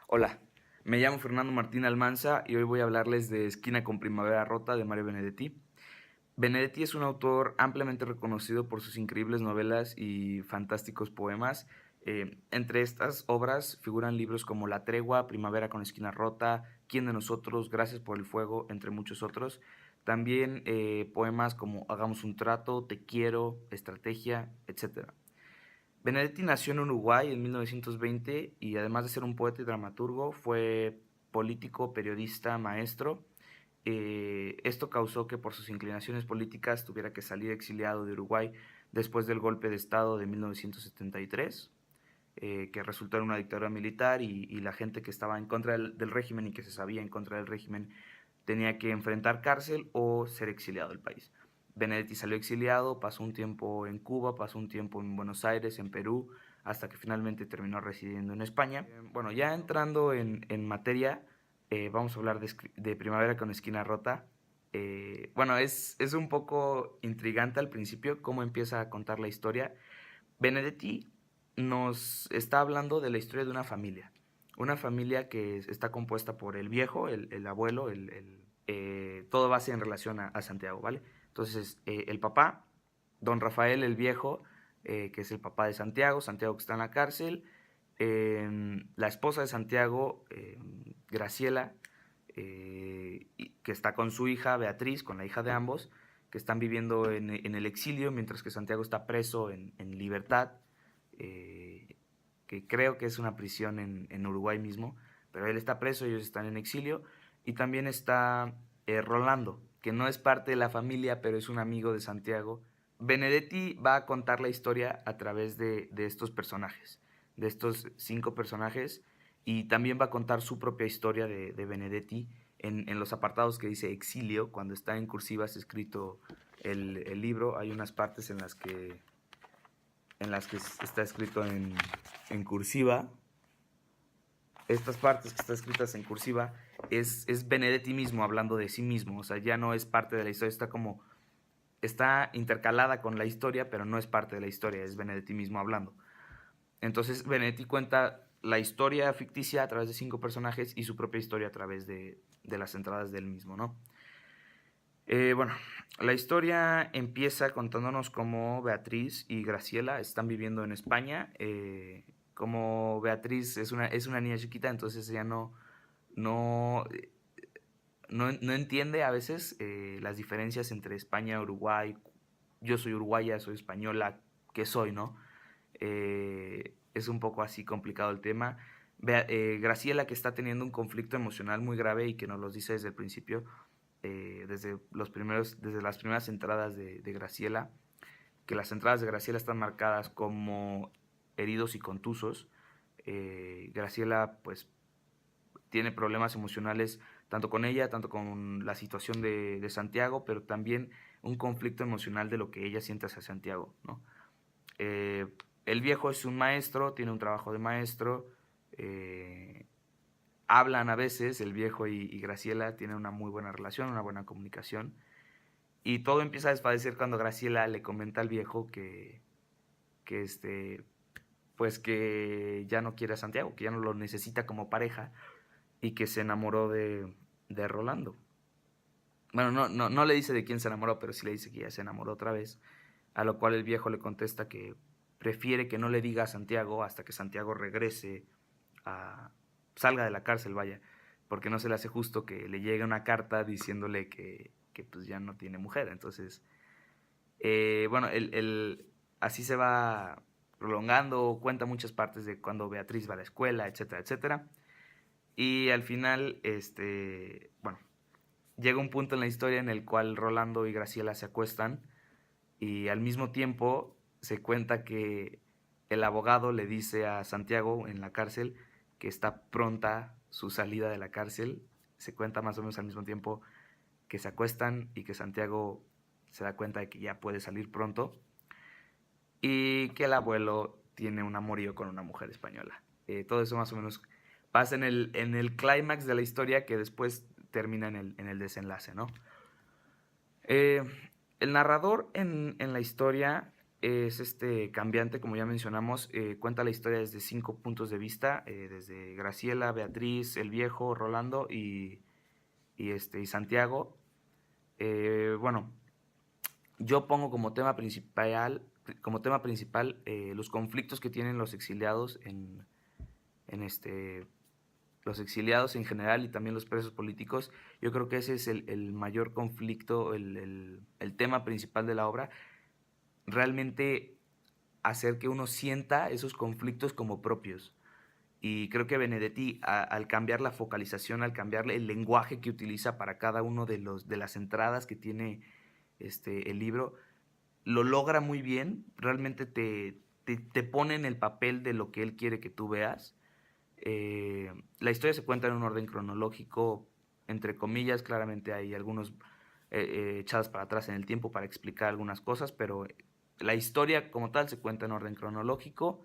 Hola, me llamo Fernando Martín Almanza y hoy voy a hablarles de Esquina con Primavera Rota de Mario Benedetti. Benedetti es un autor ampliamente reconocido por sus increíbles novelas y fantásticos poemas. Entre estas obras figuran libros como La Tregua, Primavera con Esquina Rota, ¿Quién de nosotros?, Gracias por el fuego, entre muchos otros. También poemas como Hagamos un trato, Te quiero, Estrategia, etc. Benedetti nació en Uruguay en 1920 y además de ser un poeta y dramaturgo, fue político, periodista, maestro. Esto causó que por sus inclinaciones políticas tuviera que salir exiliado de Uruguay después del golpe de Estado de 1973, que resultó en una dictadura militar y la gente que estaba en contra del régimen y que se sabía en contra del régimen tenía que enfrentar cárcel o ser exiliado del país. Benedetti salió exiliado, pasó un tiempo en Cuba, pasó un tiempo en Buenos Aires, en Perú, hasta que finalmente terminó residiendo en España. Bueno, ya entrando en materia, vamos a hablar de Primavera con Esquina Rota. Bueno, es un poco intrigante al principio cómo empieza a contar la historia. Benedetti nos está hablando de la historia de una familia que está compuesta por el viejo, el abuelo, todo base en relación a Santiago, ¿vale? Entonces, el papá, don Rafael el viejo, que es el papá de Santiago, Santiago que está en la cárcel, la esposa de Santiago, Graciela, que está con su hija Beatriz, con la hija de ambos, que están viviendo en el exilio, mientras que Santiago está preso en libertad, eh, que creo que es una prisión en Uruguay mismo, pero él está preso, ellos están en exilio, y también está Rolando, que no es parte de la familia, pero es un amigo de Santiago. Benedetti va a contar la historia a través de estos personajes, de estos 5 personajes, y también va a contar su propia historia de Benedetti en los apartados que dice exilio. Cuando está en cursivas escrito el libro, hay unas partes en las que está escrito en cursiva. Estas partes que están escritas en cursiva es Benedetti mismo hablando de sí mismo. O sea, ya no es parte de la historia, está intercalada con la historia, pero no es parte de la historia, es Benedetti mismo hablando. Entonces Benedetti cuenta la historia ficticia a través de 5 personajes y su propia historia a través de las entradas del mismo, ¿no? Bueno, la historia empieza contándonos cómo Beatriz y Graciela están viviendo en España. Como Beatriz es una niña chiquita, entonces ella no, no entiende a veces las diferencias entre España y Uruguay. Yo soy uruguaya, soy española, ¿qué soy, no? Es un poco así complicado el tema. Graciela, que está teniendo un conflicto emocional muy grave y que nos lo dice desde el principio, desde las primeras entradas de Graciela, que las entradas de Graciela están marcadas como heridos y contusos. Graciela pues tiene problemas emocionales tanto con ella, tanto con la situación de Santiago, pero también un conflicto emocional de lo que ella siente hacia Santiago, ¿no? Eh, el viejo es un maestro, tiene un trabajo de maestro, hablan a veces, el viejo y Graciela tienen una muy buena relación, una buena comunicación, y todo empieza a desfallecer cuando Graciela le comenta al viejo que pues que ya no quiere a Santiago, que ya no lo necesita como pareja y que se enamoró de Rolando. Bueno, no le dice de quién se enamoró, pero sí le dice que ya se enamoró otra vez, a lo cual el viejo le contesta que prefiere que no le diga a Santiago hasta que Santiago regrese, a, salga de la cárcel, vaya, porque no se le hace justo que le llegue una carta diciéndole que pues ya no tiene mujer. Entonces, bueno, así se va prolongando, cuenta muchas partes de cuando Beatriz va a la escuela, etcétera, etcétera. Y al final, bueno, llega un punto en la historia en el cual Rolando y Graciela se acuestan y al mismo tiempo se cuenta que el abogado le dice a Santiago en la cárcel que está pronta su salida de la cárcel. Se cuenta más o menos al mismo tiempo que se acuestan y que Santiago se da cuenta de que ya puede salir pronto y que el abuelo tiene un amorío con una mujer española. Todo eso más o menos pasa en el clímax de la historia que después termina en el desenlace, ¿no? Eh, el narrador en la historia es cambiante, como ya mencionamos, cuenta la historia desde 5 puntos de vista, desde Graciela, Beatriz, el viejo, Rolando y Santiago. Bueno, yo pongo como tema principal los conflictos que tienen los exiliados en los exiliados en general y también los presos políticos. Yo creo que ese es el mayor conflicto, el tema principal de la obra. Realmente hacer que uno sienta esos conflictos como propios. Y creo que Benedetti, al cambiar la focalización, al cambiar el lenguaje que utiliza para cada uno de las entradas que tiene el libro, lo logra muy bien. Realmente te pone en el papel de lo que él quiere que tú veas. La historia se cuenta en un orden cronológico, entre comillas. Claramente hay algunos echadas para atrás en el tiempo para explicar algunas cosas, pero la historia como tal se cuenta en orden cronológico.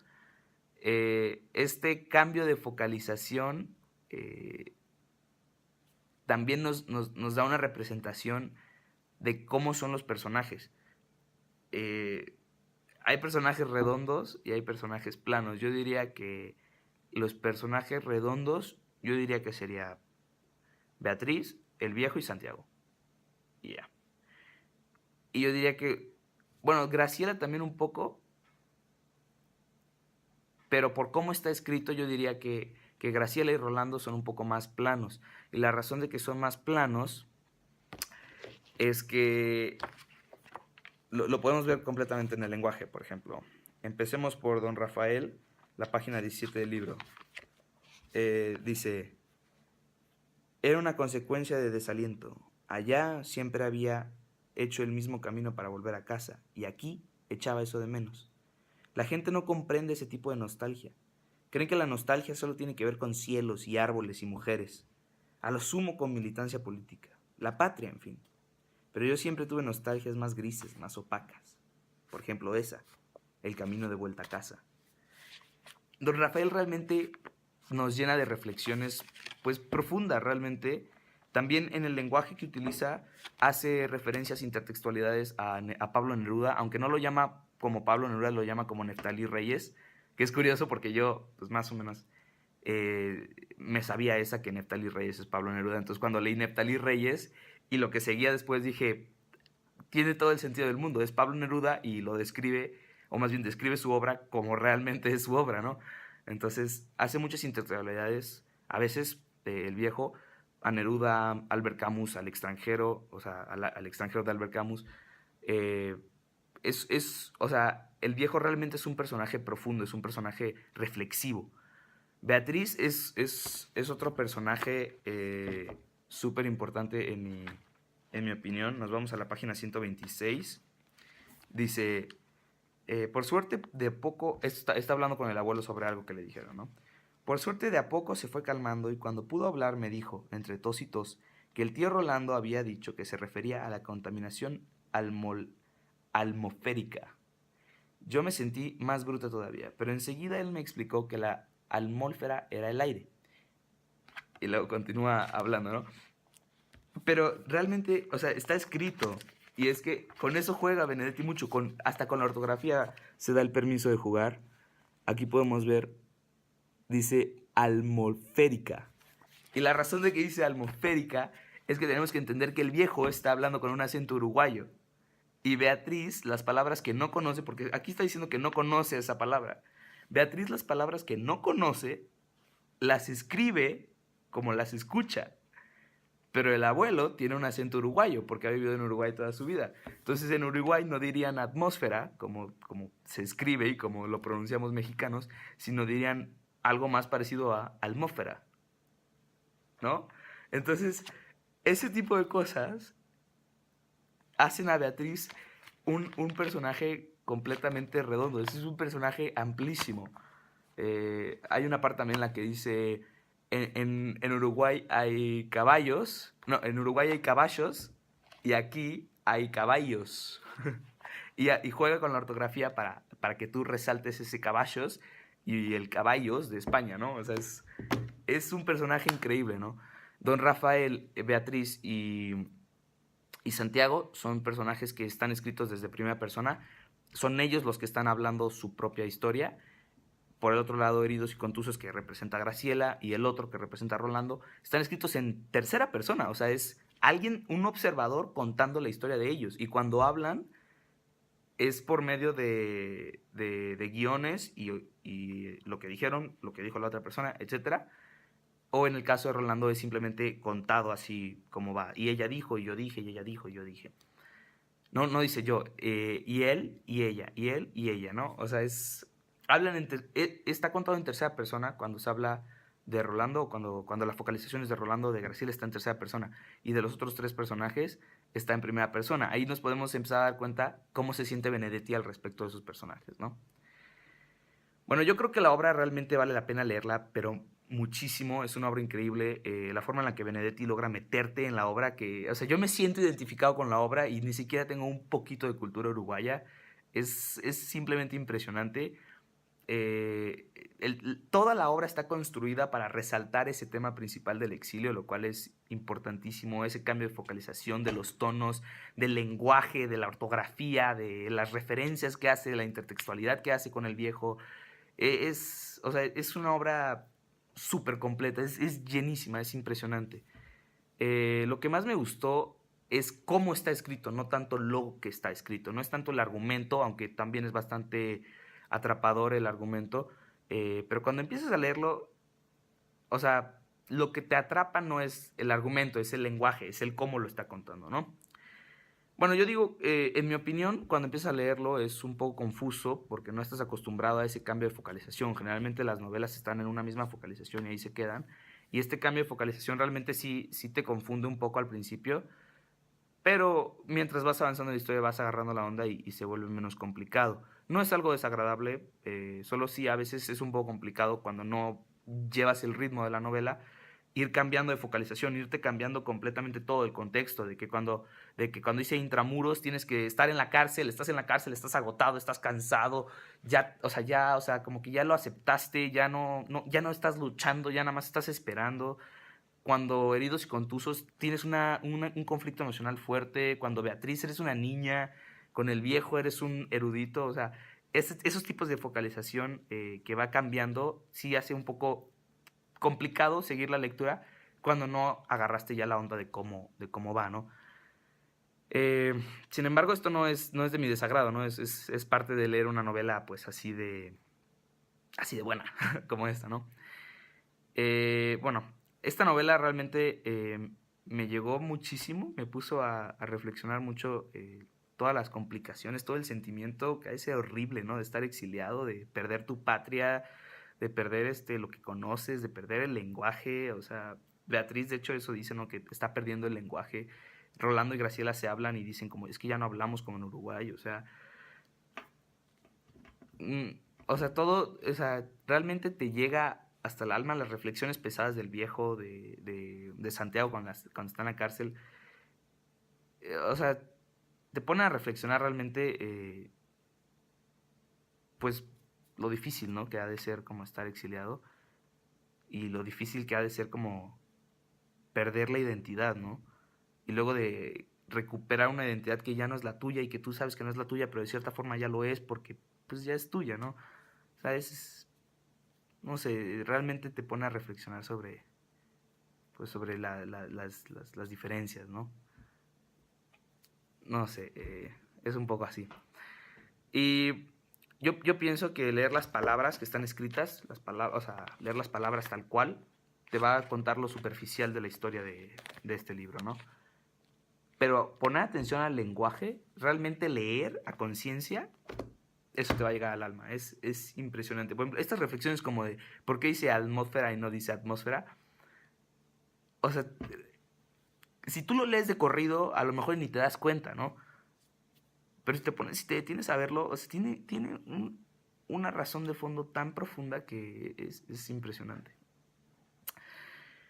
Este cambio de focalización también nos da una representación de cómo son los personajes. Hay personajes redondos y hay personajes planos. Yo diría que los personajes redondos, yo diría que sería Beatriz, el viejo y Santiago. Y ya. Y yo diría que, bueno, Graciela también un poco, pero por cómo está escrito yo diría que Graciela y Rolando son un poco más planos. Y la razón de que son más planos es que lo podemos ver completamente en el lenguaje, por ejemplo. Empecemos por Don Rafael, la página 17 del libro. Dice, era una consecuencia de desaliento. Allá siempre había hecho el mismo camino para volver a casa, y aquí echaba eso de menos. La gente no comprende ese tipo de nostalgia. Creen que la nostalgia solo tiene que ver con cielos y árboles y mujeres, a lo sumo con militancia política, la patria, en fin. Pero yo siempre tuve nostalgias más grises, más opacas. Por ejemplo, esa, el camino de vuelta a casa. Don Rafael realmente nos llena de reflexiones, pues profundas realmente. También en el lenguaje que utiliza hace referencias, intertextualidades a Pablo Neruda, aunque no lo llama como Pablo Neruda, lo llama como Neftalí Reyes, que es curioso porque yo, pues más o menos, me sabía esa que Neftalí Reyes es Pablo Neruda. Entonces cuando leí Neftalí Reyes y lo que seguía después dije, tiene todo el sentido del mundo, es Pablo Neruda y lo describe, o más bien describe su obra como realmente es su obra, ¿no? Entonces hace muchas intertextualidades, a veces el viejo, a Neruda, Albert Camus, al extranjero, o sea, al extranjero de Albert Camus. eh, o sea, el viejo realmente es un personaje profundo, es un personaje reflexivo. Beatriz es otro personaje súper importante en mi opinión. Nos vamos a la página 126. Dice, por suerte de a poco, está hablando con el abuelo sobre algo que le dijeron, ¿no? Por suerte de a poco se fue calmando y cuando pudo hablar me dijo, entre tos y tos, que el tío Rolando había dicho que se refería a la contaminación atmosférica. Yo me sentí más bruta todavía, pero enseguida él me explicó que la atmósfera era el aire. Y luego continúa hablando, ¿no? Pero realmente, o sea, está escrito. Y es que con eso juega Benedetti mucho. Hasta con la ortografía se da el permiso de jugar. Aquí podemos ver, dice atmosférica. Y la razón de que dice atmosférica es que tenemos que entender que el viejo está hablando con un acento uruguayo. Y Beatriz, las palabras que no conoce, porque aquí está diciendo que no conoce esa palabra. Beatriz, las palabras que no conoce, las escribe como las escucha. Pero el abuelo tiene un acento uruguayo porque ha vivido en Uruguay toda su vida. Entonces en Uruguay no dirían atmósfera, como se escribe y como lo pronunciamos mexicanos, sino dirían algo más parecido a atmósfera, ¿no? Entonces, ese tipo de cosas hacen a Beatriz un personaje completamente redondo. Ese es un personaje amplísimo. Hay una parte también en la que dice, en Uruguay hay caballos, no, en Uruguay hay caballos y aquí hay caballos. Y juega con la ortografía para que tú resaltes ese caballos y el caballos de España, ¿no? O sea, es un personaje increíble, ¿no? Don Rafael, Beatriz y Santiago son personajes que están escritos desde primera persona son ellos los que están hablando su propia historia. Por el otro lado, Heridos y Contusos, que representa a Graciela, y el otro, que representa a Rolando, están escritos en tercera persona. O sea, es alguien, un observador contando la historia de ellos. Y cuando hablan, es por medio de guiones y lo que dijeron, lo que dijo la otra persona, etcétera. O en el caso de Rolando es simplemente contado así como va. Y ella dijo, y yo dije, y ella dijo, y yo dije. No, no dice yo, y él, y ella, y él, y ella, ¿no? O sea, hablan está contado en tercera persona cuando se habla de Rolando, o cuando la focalización es de Rolando, de Graciela está en tercera persona, y de los otros tres personajes está en primera persona. Ahí nos podemos empezar a dar cuenta cómo se siente Benedetti al respecto de sus personajes, ¿no? Bueno, yo creo que la obra realmente vale la pena leerla, pero muchísimo, es una obra increíble, la forma en la que Benedetti logra meterte en la obra, o sea, yo me siento identificado con la obra y ni siquiera tengo un poquito de cultura uruguaya, es simplemente impresionante. Toda la obra está construida para resaltar ese tema principal del exilio, lo cual es importantísimo, ese cambio de focalización de los tonos, del lenguaje, de la ortografía, de las referencias que hace, de la intertextualidad que hace con el viejo. O sea, es una obra súper completa, es llenísima, es impresionante. Lo que más me gustó es cómo está escrito, no tanto lo que está escrito, no es tanto el argumento, aunque también es bastante atrapador el argumento, pero cuando empiezas a leerlo, o sea, lo que te atrapa no es el argumento, es el lenguaje, es el cómo lo está contando, ¿no? Bueno, yo digo, en mi opinión, cuando empiezas a leerlo es un poco confuso porque no estás acostumbrado a ese cambio de focalización. Generalmente las novelas están en una misma focalización y ahí se quedan. Y este cambio de focalización realmente sí te confunde un poco al principio, pero mientras vas avanzando en la historia vas agarrando la onda y se vuelve menos complicado. No es algo desagradable, solo sí a veces es un poco complicado cuando no llevas el ritmo de la novela, ir cambiando de focalización, irte cambiando completamente todo el contexto, de que cuando dice intramuros tienes que estar en la cárcel, estás agotado, estás cansado, o sea, como que ya lo aceptaste, ya no estás luchando, ya nada más estás esperando. Cuando Heridos y Contusos tienes un conflicto emocional fuerte, cuando Beatriz eres una niña, con el viejo eres un erudito, o sea, esos tipos de focalización que va cambiando sí hace un poco complicado seguir la lectura cuando no agarraste ya la onda de cómo va, ¿no? Eh, Sin embargo, esto no es de mi desagrado, ¿no? Es parte de leer una novela pues así de buena como esta, ¿no? Bueno, esta novela realmente me llegó muchísimo, me puso a reflexionar mucho todas las complicaciones, todo el sentimiento que a ese horrible, ¿no? De estar exiliado, de perder tu patria, de perder lo que conoces, de perder el lenguaje, o sea, Beatriz de hecho eso dice, ¿no? Que está perdiendo el lenguaje. Rolando y Graciela se hablan y dicen como, es que ya no hablamos como en Uruguay, o sea, mm, o sea, realmente te llega hasta el alma las reflexiones pesadas del viejo, de Santiago cuando está en la cárcel. O sea, te pone a reflexionar realmente, pues, lo difícil, ¿no? Que ha de ser como estar exiliado y lo difícil que ha de ser como perder la identidad, ¿no? Y luego de recuperar una identidad que ya no es la tuya y que tú sabes que no es la tuya, pero de cierta forma ya lo es porque, pues, ya es tuya, ¿no? O sea, no sé, realmente te pone a reflexionar sobre las diferencias, ¿no? No sé, es un poco así. Y yo pienso que leer las palabras que están escritas, o sea, leer las palabras tal cual, te va a contar lo superficial de la historia de este libro, ¿no? Pero poner atención al lenguaje, realmente leer a conciencia, eso te va a llegar al alma. Es impresionante. Por ejemplo, estas reflexiones como de por qué dice atmósfera y no dice atmósfera, o sea, si tú lo lees de corrido, a lo mejor ni te das cuenta, ¿no? Pero si te detienes a verlo, o sea, tiene una razón de fondo tan profunda que es impresionante.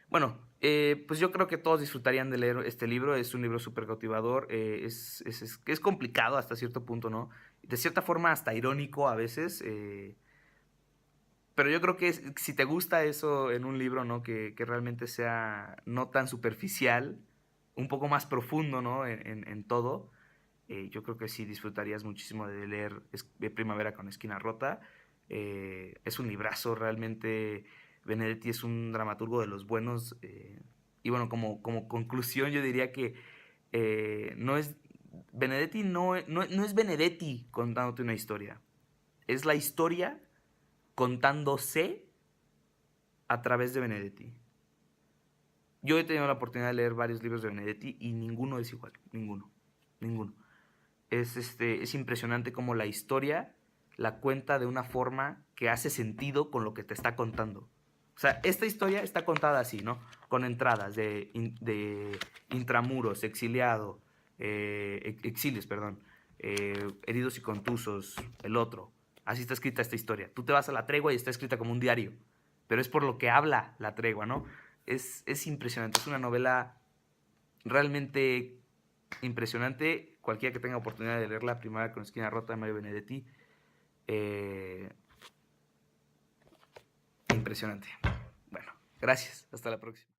Bueno, pues yo creo que todos disfrutarían de leer este libro. Es un libro súper cautivador. Es complicado hasta cierto punto, ¿no? De cierta forma hasta irónico a veces. Pero yo creo que si te gusta eso en un libro, ¿no? Que realmente sea no tan superficial, un poco más profundo, ¿no? En todo. Yo creo que sí disfrutarías muchísimo de leer Primavera con Esquina Rota. Es un librazo, realmente Benedetti es un dramaturgo de los buenos. Y bueno, como conclusión yo diría que no es... Benedetti no es Benedetti contándote una historia. Es la historia contándose a través de Benedetti. Yo he tenido la oportunidad de leer varios libros de Benedetti y ninguno es igual, ninguno. Es impresionante cómo la historia la cuenta de una forma que hace sentido con lo que te está contando. O sea, esta historia está contada así, ¿no? Con entradas de intramuros, exiliado, exilios, perdón, heridos y contusos, el otro. Así está escrita esta historia. Tú te vas a la tregua y está escrita como un diario, pero es por lo que habla la tregua, ¿no? Es impresionante, es una novela realmente impresionante. Cualquiera que tenga oportunidad de leer La Primavera con Esquina Rota de Mario Benedetti, eh, impresionante. Bueno, gracias. Hasta la próxima.